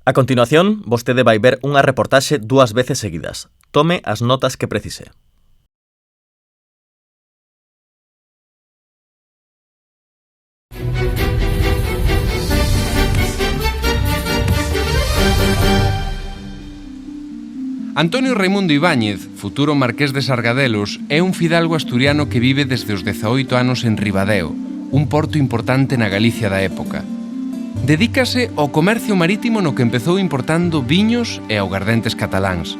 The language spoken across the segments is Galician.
A continuación, vostede vai ver unha reportaxe 2 veces seguidas. Tome as notas que precise. Antonio Raimundo Ibáñez, futuro marqués de Sargadelos, é un fidalgo asturiano que vive desde os 18 anos en Ribadeo, un porto importante na Galicia da época. Dedícase ao comercio marítimo no que empezou importando viños e augardentes cataláns.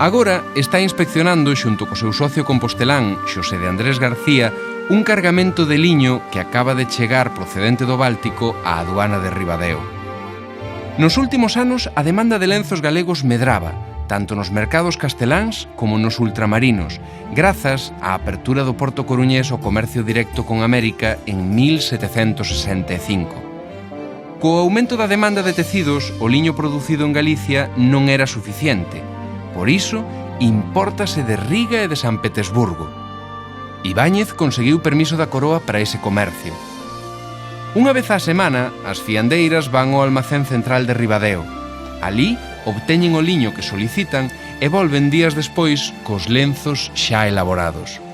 Agora está inspeccionando, xunto co seu socio compostelán, Xosé de Andrés García, un cargamento de liño que acaba de chegar procedente do Báltico á aduana de Ribadeo. Nos últimos anos, a demanda de lenzos galegos medraba, tanto nos mercados casteláns como nos ultramarinos, grazas á apertura do Porto Coruñés ao comercio directo con América en 1765. Co aumento da demanda de tecidos, o liño producido en Galicia non era suficiente. Por iso, impórtase de Riga e de San Petersburgo. Ibáñez conseguiu permiso da Coroa para ese comercio. Unha vez á semana, as fiandeiras van ao almacén central de Ribadeo. Alí, obteñen o liño que solicitan e volven días despois cos lenzos xa elaborados.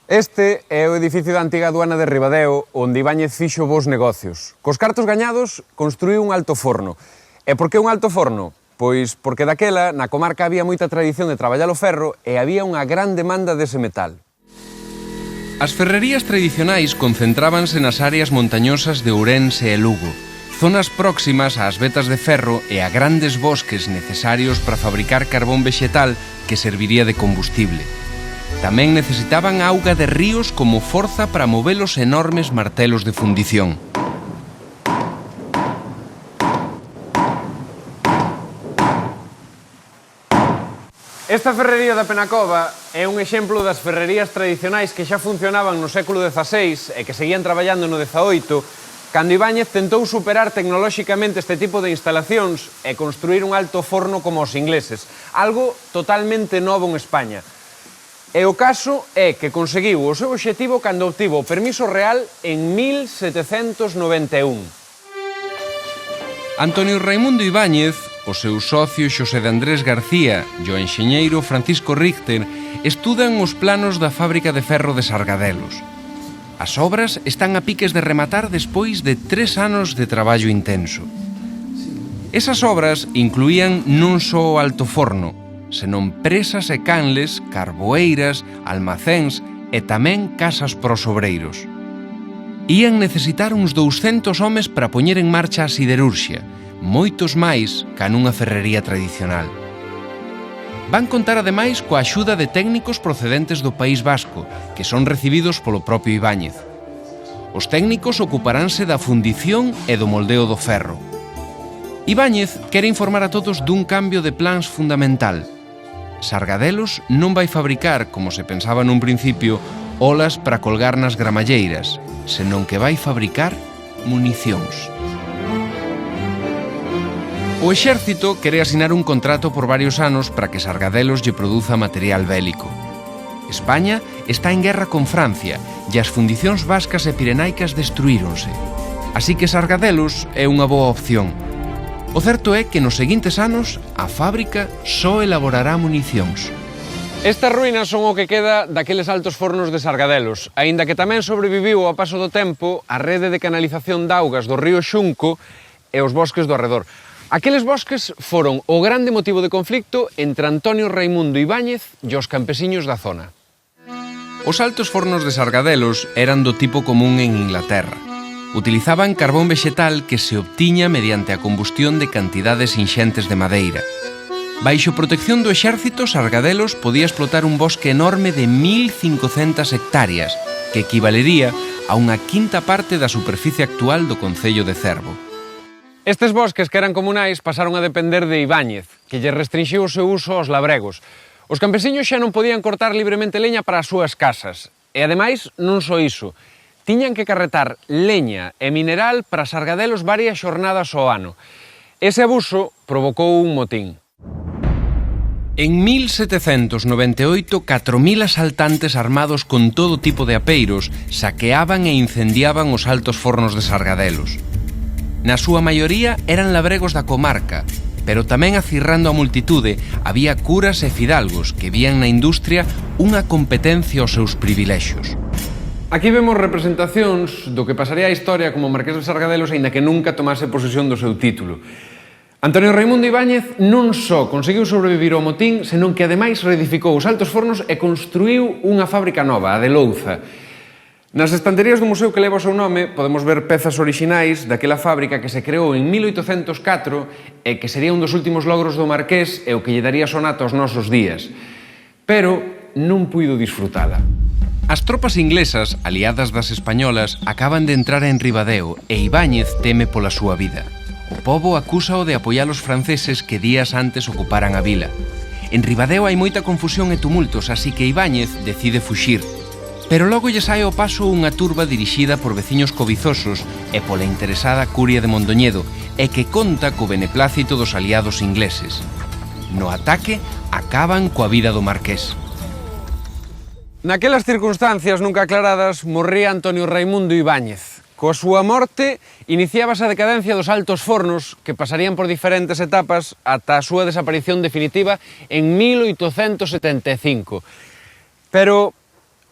Este é o edificio da antiga aduana de Ribadeo, onde Ibáñez fixo bons negocios. Cos cartos gañados, construíu un alto forno. E por que un alto forno? Pois porque daquela, na comarca había moita tradición de traballar o ferro e había unha gran demanda dese metal. As ferrerías tradicionais concentrábanse nas áreas montañosas de Ourense e Lugo, zonas próximas ás vetas de ferro e a grandes bosques necesarios para fabricar carbón vexetal que serviría de combustible. Tamén necesitaban auga de ríos como forza para mover os enormes martelos de fundición. Esta ferrería da Penacova é un exemplo das ferrerías tradicionais que xa funcionaban no século XVI e que seguían traballando no XVIII, cando Ibáñez tentou superar tecnolóxicamente este tipo de instalacións e construir un alto forno como os ingleses, algo totalmente novo en España. E o caso é que conseguiu o seu obxectivo cando obtivo o permiso real en 1791. Antonio Raimundo Ibáñez, o seu socio Xosé de Andrés García e o enxeñeiro Francisco Richter estudan os planos da fábrica de ferro de Sargadelos. As obras están a piques de rematar despois de 3 anos de traballo intenso. Esas obras incluían non só o alto forno, senón presas e canles, carboeiras, almacéns e tamén casas para os obreiros. Ían necesitar uns 200 homes para poñer en marcha a siderurxia, moitos máis ca nunha ferrería tradicional. Van contar ademais coa axuda de técnicos procedentes do País Vasco, que son recibidos polo propio Ibáñez. Os técnicos ocuparánse da fundición e do moldeo do ferro. Ibáñez quere informar a todos dun cambio de plans fundamental. Sargadelos non vai fabricar, como se pensaba nun principio, olas para colgar nas gramalleiras, senón que vai fabricar municións. O exército quere asinar un contrato por varios anos para que Sargadelos lle produza material bélico. España está en guerra con Francia e as fundicións vascas e pirenaicas destruíronse. Así que Sargadelos é unha boa opción. O certo é que nos seguintes anos a fábrica só elaborará municións. Estas ruínas son o que queda daqueles altos fornos de Sargadelos, aínda que tamén sobreviviu ao paso do tempo a rede de canalización de augas do río Xunco e os bosques do arredor. Aqueles bosques foron o grande motivo de conflicto entre Antonio Raimundo Ibáñez e os campesiños da zona. Os altos fornos de Sargadelos eran do tipo común en Inglaterra. Utilizaban carbón vexetal que se obtiña mediante a combustión de cantidades inxentes de madeira. Baixo protección do exército, Sargadelos podía explotar un bosque enorme de 1.500 hectáreas, que equivalería a unha quinta parte da superficie actual do concello de Cervo. Estes bosques que eran comunais pasaron a depender de Ibáñez, que lle restrinxiu o seu uso aos labregos. Os campesiños xa non podían cortar libremente leña para as súas casas. E, ademais, non só iso. Tiñan que carretar leña e mineral para Sargadelos varias xornadas ao ano. Ese abuso provocou un motín. En 1798, 4.000 asaltantes armados con todo tipo de apeiros saqueaban e incendiaban os altos fornos de Sargadelos. Na súa maioría eran labregos da comarca, pero tamén acirrando a multitude había curas e fidalgos que vían na industria unha competencia aos seus privilexios. Aquí vemos representacións do que pasaría a historia como Marqués de Sargadelos aínda que nunca tomase posesión do seu título. Antonio Raimundo Ibáñez non só conseguiu sobrevivir ao motín, senón que ademais reedificou os Altos Fornos e construiu unha fábrica nova, a de Louza. Nas estanterías do museo que leva o seu nome podemos ver pezas orixinais daquela fábrica que se creou en 1804 e que sería un dos últimos logros do Marqués e o que lle daría sonato aos nosos días. Pero non puido disfrutala. As tropas inglesas, aliadas das españolas, acaban de entrar en Ribadeo e Ibáñez teme pola súa vida. O pobo acúsao de apoiar os franceses que días antes ocuparan a vila. En Ribadeo hai moita confusión e tumultos, así que Ibáñez decide fuxir. Pero logo lle sae ao paso unha turba dirixida por veciños cobizosos e pola interesada curia de Mondoñedo e que conta co beneplácito dos aliados ingleses. No ataque, acaban coa vida do Marqués. Naquelas circunstancias nunca aclaradas, morría Antonio Raimundo Ibáñez. Coa súa morte, iniciábase a decadencia dos Altos Fornos, que pasarían por diferentes etapas ata a súa desaparición definitiva en 1875. Pero,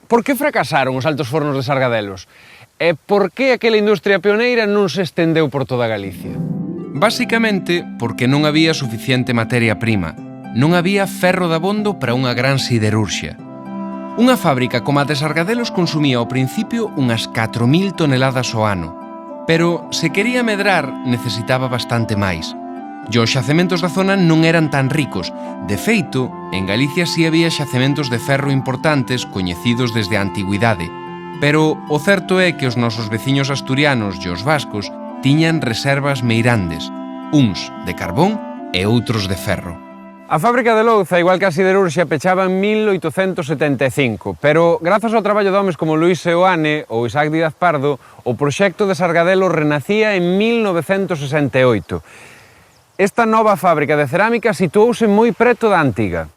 por que fracasaron os Altos Fornos de Sargadelos? E por que aquela industria pioneira non se estendeu por toda Galicia? Básicamente, porque non había suficiente materia prima. Non había ferro dabondo para unha gran siderurxia. Unha fábrica como a de Sargadelos consumía ao principio unhas 4.000 toneladas ao ano, pero se quería medrar necesitaba bastante máis. E os xacementos da zona non eran tan ricos. De feito, en Galicia si había xacementos de ferro importantes coñecidos desde a antigüidade, pero o certo é que os nosos veciños asturianos e os vascos tiñan reservas meirandes, uns de carbón e outros de ferro. A fábrica de Louza, igual que a siderurxia, pechaba en 1875, pero grazas ao traballo de homes como Luís Seoane ou Isaac Díaz Pardo, o proxecto de Sargadelos renacía en 1968. Esta nova fábrica de cerámica situouse moi preto da antiga.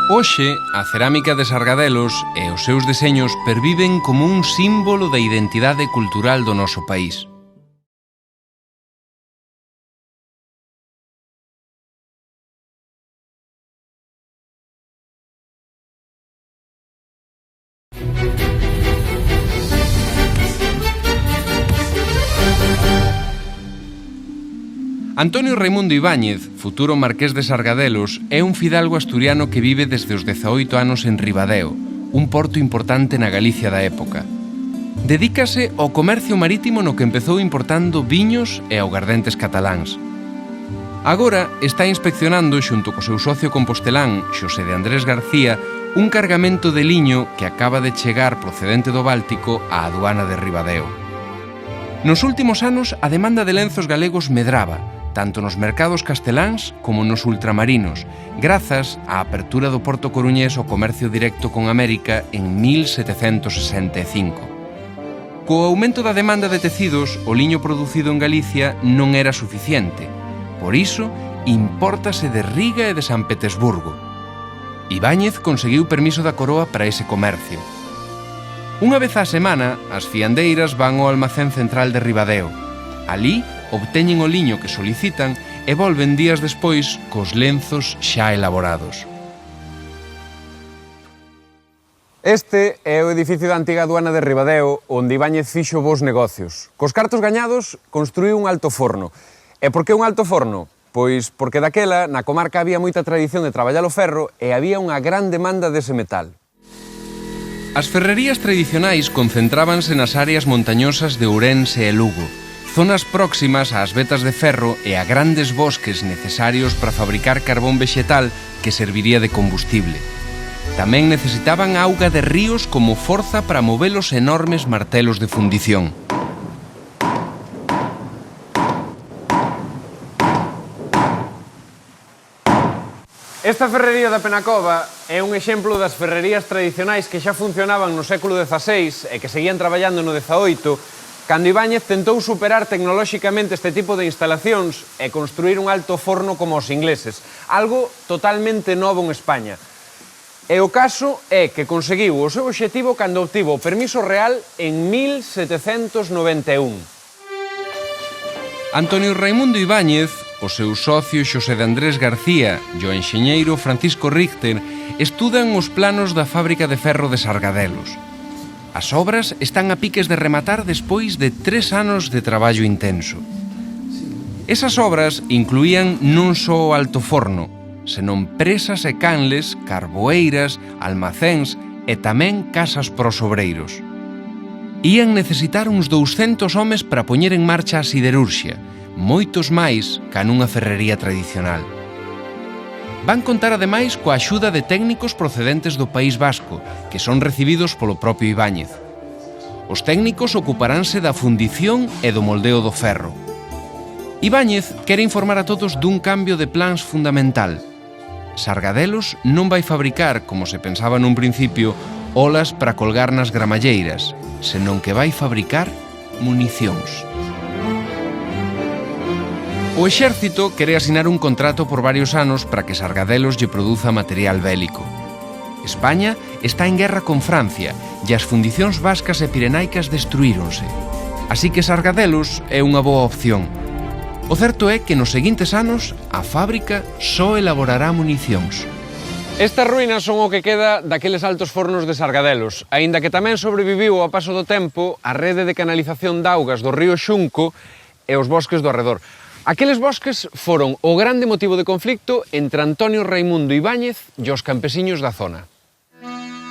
Hoxe, a cerámica de Sargadelos e os seus deseños perviven como un símbolo da identidade cultural do noso país. Antonio Raimundo Ibáñez, futuro Marqués de Sargadelos, é un fidalgo asturiano que vive desde os 18 anos en Ribadeo, un porto importante na Galicia da época. Dedícase ao comercio marítimo no que empezou importando viños e augardentes cataláns. Agora está inspeccionando, xunto co seu socio compostelán, Xosé de Andrés García, un cargamento de liño que acaba de chegar procedente do Báltico á aduana de Ribadeo. Nos últimos anos, a demanda de lenzos galegos medraba, tanto nos mercados casteláns como nos ultramarinos, grazas á apertura do Porto Coruñés ao comercio directo con América en 1765. Co aumento da demanda de tecidos, o liño producido en Galicia non era suficiente. Por iso, impórtase de Riga e de San Petersburgo. Ibáñez conseguiu permiso da Coroa para ese comercio. Unha vez á semana, as fiandeiras van ao almacén central de Ribadeo. Alí, obteñen o liño que solicitan e volven días despois cos lenzos xa elaborados. Este é o edificio da antiga aduana de Ribadeo, onde Ibáñez fixo bons negocios. Cos cartos gañados, construíu un alto forno. E por que un alto forno? Pois porque daquela, na comarca había moita tradición de traballar o ferro e había unha gran demanda dese metal. As ferrerías tradicionais concentrábanse nas áreas montañosas de Ourense e Lugo, zonas próximas ás vetas de ferro e a grandes bosques necesarios para fabricar carbón vexetal que serviría de combustible. Tamén necesitaban auga de ríos como forza para mover os enormes martelos de fundición. Esta ferrería da Penacova é un exemplo das ferrerías tradicionais que xa funcionaban no século XVI e que seguían traballando no XVIII, cando Ibáñez tentou superar tecnolóxicamente este tipo de instalacións e construir un alto forno como os ingleses, algo totalmente novo en España. E o caso é que conseguiu o seu obxectivo cando obtivo o permiso real en 1791. Antonio Raimundo Ibáñez, o seu socio Xosé de Andrés García e o enxeñeiro Francisco Richter estudan os planos da fábrica de ferro de Sargadelos. As obras están a piques de rematar despois de 3 anos de traballo intenso. Esas obras incluían non só o alto forno, senón presas e canles, carboeiras, almacéns e tamén casas para os obreiros. Ían necesitar uns 200 homes para poñer en marcha a siderurxia, moitos máis ca nunha ferrería tradicional. Van contar ademais coa axuda de técnicos procedentes do País Vasco, que son recibidos polo propio Ibáñez. Os técnicos ocuparánse da fundición e do moldeo do ferro. Ibáñez quere informar a todos dun cambio de plans fundamental. Sargadelos non vai fabricar, como se pensaba nun principio, olas para colgar nas gramalleiras, senón que vai fabricar municións. O exército quere asinar un contrato por varios anos para que Sargadelos lle produza material bélico. España está en guerra con Francia e as fundicións vascas e pirenaicas destruíronse. Así que Sargadelos é unha boa opción. O certo é que nos seguintes anos a fábrica só elaborará municións. Estas ruínas son o que queda daqueles altos fornos de Sargadelos, aínda que tamén sobreviviu ao paso do tempo a rede de canalización de augas do río Xunco e os bosques do arredor. Aqueles bosques foron o grande motivo de conflicto entre Antonio Raimundo Ibáñez e os campesiños da zona.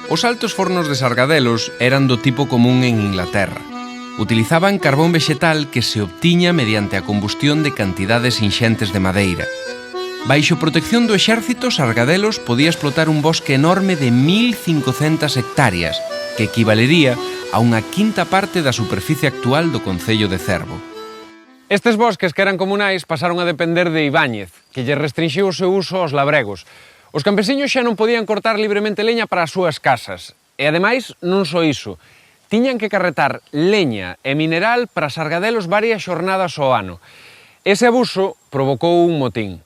Os altos fornos de Sargadelos eran do tipo común en Inglaterra. Utilizaban carbón vexetal que se obtiña mediante a combustión de cantidades inxentes de madeira. Baixo protección do exército, Sargadelos podía explotar un bosque enorme de 1.500 hectáreas, que equivalería a unha quinta parte da superficie actual do concello de Cervo. Estes bosques que eran comunais pasaron a depender de Ibáñez, que lle restrinxiu o seu uso aos labregos. Os campesiños xa non podían cortar libremente leña para as súas casas. E ademais, non só iso, tiñan que carretar leña e mineral para Sargadelos varias xornadas ao ano. Ese abuso provocou un motín.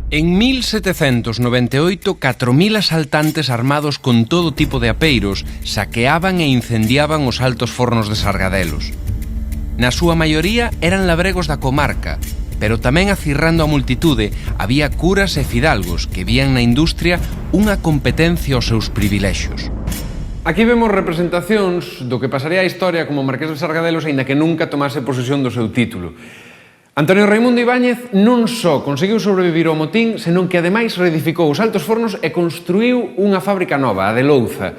En 1798, 4.000 asaltantes armados con todo tipo de apeiros saqueaban e incendiaban os altos fornos de Sargadelos. Na súa maioría eran labregos da comarca, pero tamén acirrando a multitude había curas e fidalgos que vían na industria unha competencia aos seus privilexios. Aquí vemos representacións do que pasaría a historia como Marqués de Sargadelos aínda que nunca tomase posesión do seu título. Antonio Raimundo Ibáñez non só conseguiu sobrevivir ao motín, senón que ademais reedificou os altos fornos e construiu unha fábrica nova, a de Louza.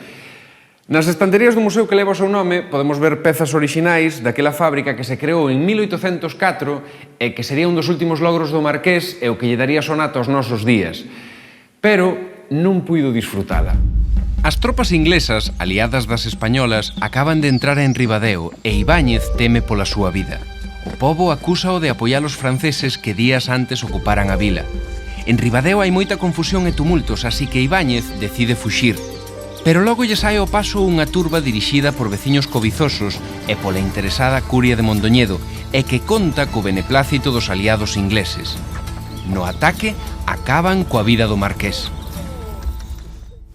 Nas estanterías do museo que leva o seu nome podemos ver pezas orixinais daquela fábrica que se creou en 1804 e que sería un dos últimos logros do Marqués e o que lle daría sonata aos nosos días. Pero non puido disfrutala. As tropas inglesas, aliadas das españolas, acaban de entrar en Ribadeo e Ibáñez teme pola súa vida. O pobo acúsao de apoiar os franceses que días antes ocuparan a vila. En Ribadeo hai moita confusión e tumultos, así que Ibáñez decide fuxir. Pero logo lle sae ao paso unha turba dirixida por veciños cobizosos e pola interesada curia de Mondoñedo e que conta co beneplácito dos aliados ingleses. No ataque, acaban coa vida do Marqués.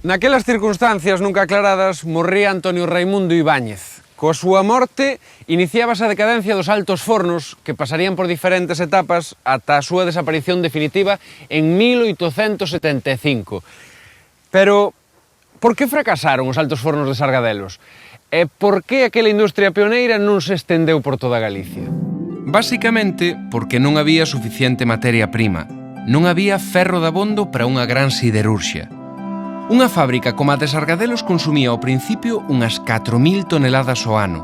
Naquelas circunstancias nunca aclaradas, morría Antonio Raimundo Ibáñez. Coa súa morte, iniciábase a decadencia dos altos fornos, que pasarían por diferentes etapas ata a súa desaparición definitiva en 1875. Pero, por que fracasaron os altos fornos de Sargadelos? E por que aquela industria pioneira non se estendeu por toda Galicia? Básicamente, porque non había suficiente materia prima. Non había ferro dabondo para unha gran siderurxia. Unha fábrica como a de Sargadelos consumía ao principio unhas 4.000 toneladas ao ano,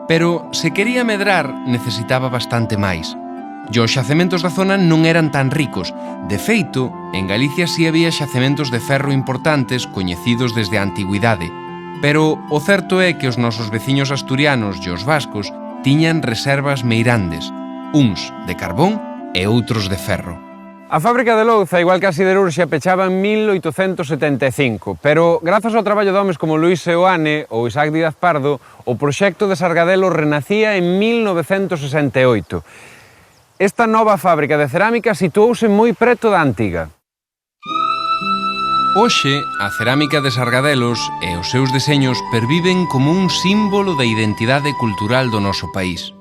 pero se quería medrar necesitaba bastante máis. E os xacementos da zona non eran tan ricos. De feito, en Galicia si había xacementos de ferro importantes coñecidos desde a antigüidade, pero o certo é que os nosos veciños asturianos e os vascos tiñan reservas meirandes, uns de carbón e outros de ferro. A fábrica de Louza, igual que a siderurxia, pechaba en 1875, pero grazas ao traballo de homes como Luís Seoane ou Isaac Díaz Pardo, o proxecto de Sargadelos renacía en 1968. Esta nova fábrica de cerámica situouse moi preto da antiga. Hoxe, a cerámica de Sargadelos e os seus deseños perviven como un símbolo da identidade cultural do noso país.